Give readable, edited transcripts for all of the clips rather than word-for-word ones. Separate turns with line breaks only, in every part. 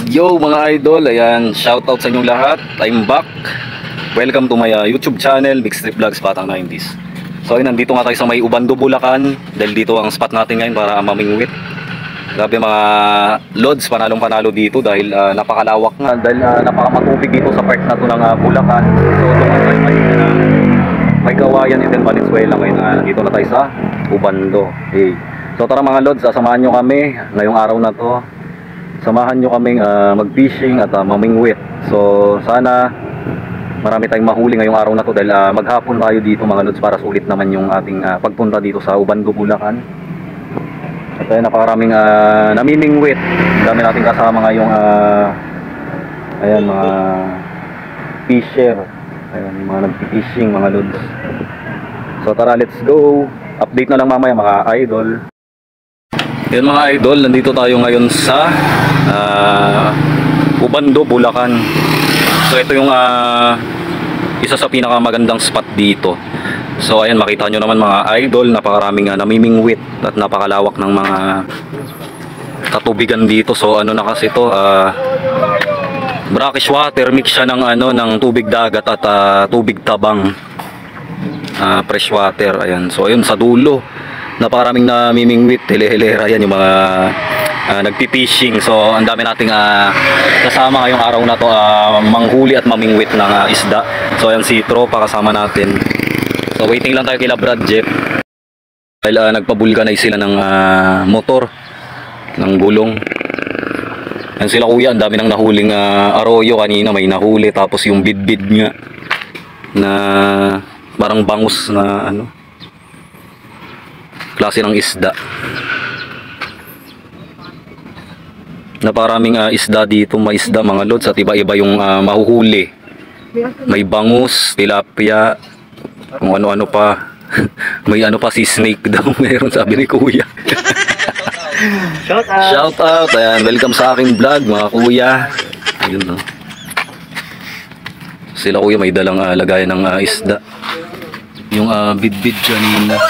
Yo mga idol, ayan, shoutout sa inyong lahat. I'm back. Welcome to my YouTube channel, Big Strip Vlogs Batang 90s. So ayun, nandito nga tayo sa may Ubando, Bulacan. Dahil dito ang spot natin ngayon para mamingwit. Grabe mga lods, panalong panalo dito dahil napakalawak nga. Dahil napakamatubig dito sa part na to ng Bulacan. So tumatay tayo na may Kawayan and then Valenzuela. Ngayon nandito na tayo sa Ubando. Hey. So tara mga lods, samahan nyo kami ngayong araw na to. Samahan nyo kaming mag-fishing at mamingwit. So sana marami tayong mahuli ngayong araw na to dahil maghapon tayo dito mga lods para sulit naman yung ating pagpunta dito sa Ubando, Bulacan. At napakaraming namimingwit. Dami natin kasama ngayong ayan, mga fisher. Ayan, yung mga nag-fishing mga lods. So tara, let's go. Update na lang mamaya mga idol. Yan mga idol, nandito tayo ngayon sa Ubando, Bulacan. So ito yung isa sa pinakamagandang spot dito. So ayan, makita nyo naman mga idol, napakaraming namimingwit at napakalawak ng mga katubigan dito. So ano na kasi ito, brackish water, mix siya ng ng tubig dagat at tubig tabang, fresh water. Ayan, so ayun sa dulo napakaraming namimingwit, hele-helera, yan yung mga nagpipishing. So ang dami nating kasama ngayong araw na to, manghuli at mamingwit ng isda. So ayan si tropa kasama natin. So waiting lang tayo kila Brad Jeff dahil nagpabulganize sila ng motor ng gulong. Yan sila kuya, ang dami nang nahuling arroyo kanina, may nahuli. Tapos yung bidbid nga na parang bangus na klase ng isda. Napakaraming isda dito, may isda mga lods at iba-iba yung mahuhuli. May bangus, tilapia, kung ano-ano pa. May pa si snake daw meron, sabi ni kuya. Shout out. Ayan, welcome sa aking vlog mga kuya. Ayun, no. Sila kuya may dalang lagayan ng isda. Yung bidbid kanina.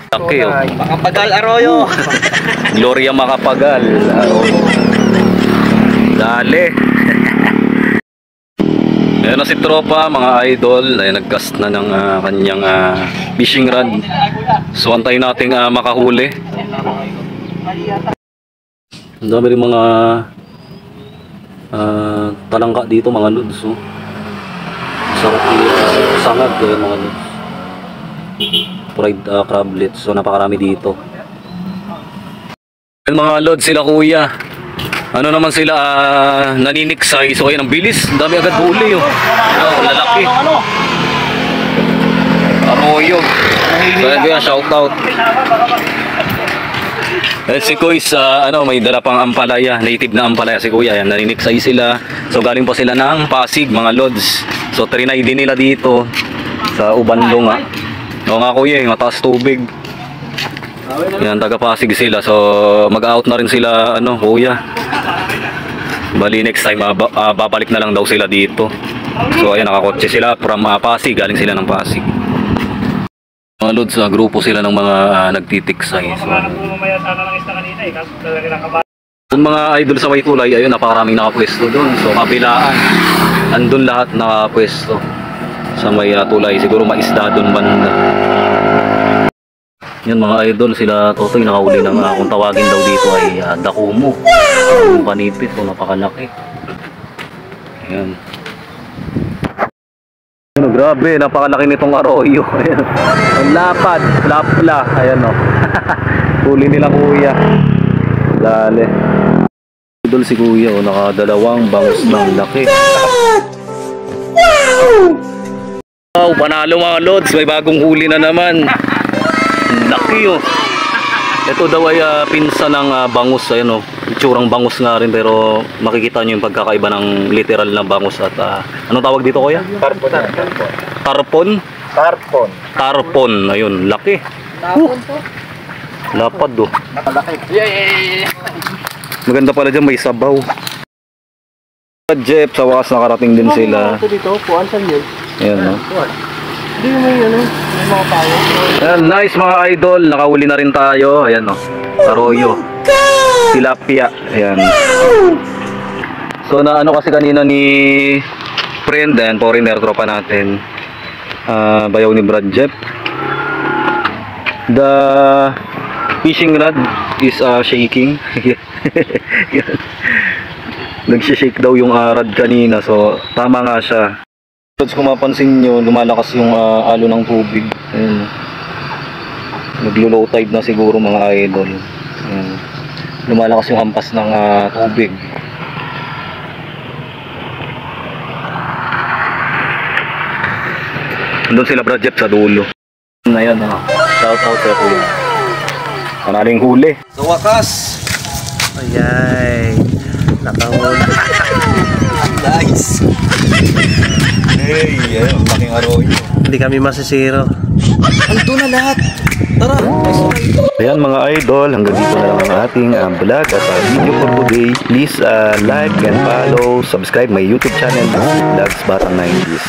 Okay, oh.
Makapagal Arroyo.
Gloria Makapagal. Dale. Ayan na si tropa mga idol. Ayan, nag-cast na ng kanyang fishing rod. So antayin natin makahuli. Ang dami rin mga talangka dito mga lods. Oh. Sangag mga lods. Fried crablets. So napakarami dito. Mga lods, sila kuya. Ano naman sila naniniksay. So ayan, ang bilis. Ang dami agad huli. Oh. Ang lalaki. Arroyo. So ayan kuya, shout out. At si Kuya may dala pang ampalaya. Native na ampalaya si kuya. Ayan, naniniksay sila. So galing pa sila ng Pasig mga lods. So trinay din nila dito sa Ubando nga. O nga kuya, mataas tubig. Yan, taga Pasig sila. So mag-out na rin sila kuya. Bali next time babalik na lang daw sila dito. So ayan, nakakotse sila from Pasig, galing sila ng Pasig. Mga lods, grupo sila ng mga nagtitiksay. So mga idol sa may tulay, ayun, napakaraming nakapwesto doon. So kabilaan, andun lahat nakapwesto sa may tulay. Siguro maisda doon banda. Yan mga idol, sila Totoy nakahuli ng kung tawagin daw dito ay dakumo. Yung panipit, napakalaki. Ayan. Grabe, napakalaki nitong arroyo. Ayan. Ang lapad, lapla. Ayan o. Huli nila kuya. Dale. Idol si kuya, nakadalawang bangus ng laki. Wow, panalo mga lods, may bagong huli na naman. Laki oh. Ito daw ay pinsa ng bangus. Ayan oh, itsurang bangus nga rin, pero makikita nyo yung pagkakaiba ng literal na bangus. At anong tawag dito kuya?
Tarpon.
Tarpon?
Tarpon.
Tarpon, ayun, laki. Lapad oh.
Nakalaki.
Maganda pala dyan, may sabaw. Jeff, sa wakas nakarating din sila.
Ito dito, puan sa yun.
Ayan no.
Hindi mo may mga tao.
Ayan, nice mga idol, nakahuli na rin tayo. Ayan no, arroyo. tilapia. Ayan. So na ano kasi kanina ni friend and foreigner tropa natin. Bayaw ni Brad Jeff. The fishing rod is shaking. Yan. Nagsishake daw yung rod kanina, so tama nga siya. Kung mapansin nyo, lumalakas yung alo ng tubig. Ayan. Naglo-low tide na siguro mga idol. Ayan. Lumalakas yung hampas ng tubig. Doon sila Brad Jeff sa dulo. Na yan, shout out sa kuya. Manaling huli. Sa wakas.
Ayay. Nakahuli.
Nice. Hey, ayun, laking arroyo.
Hindi kami masisiro.
Ando na lahat. Tara. Ayan mga idol, hanggang dito na lang ang ating vlog at video for today. Please like and follow, subscribe my YouTube channel, Vlogs Batang 90s.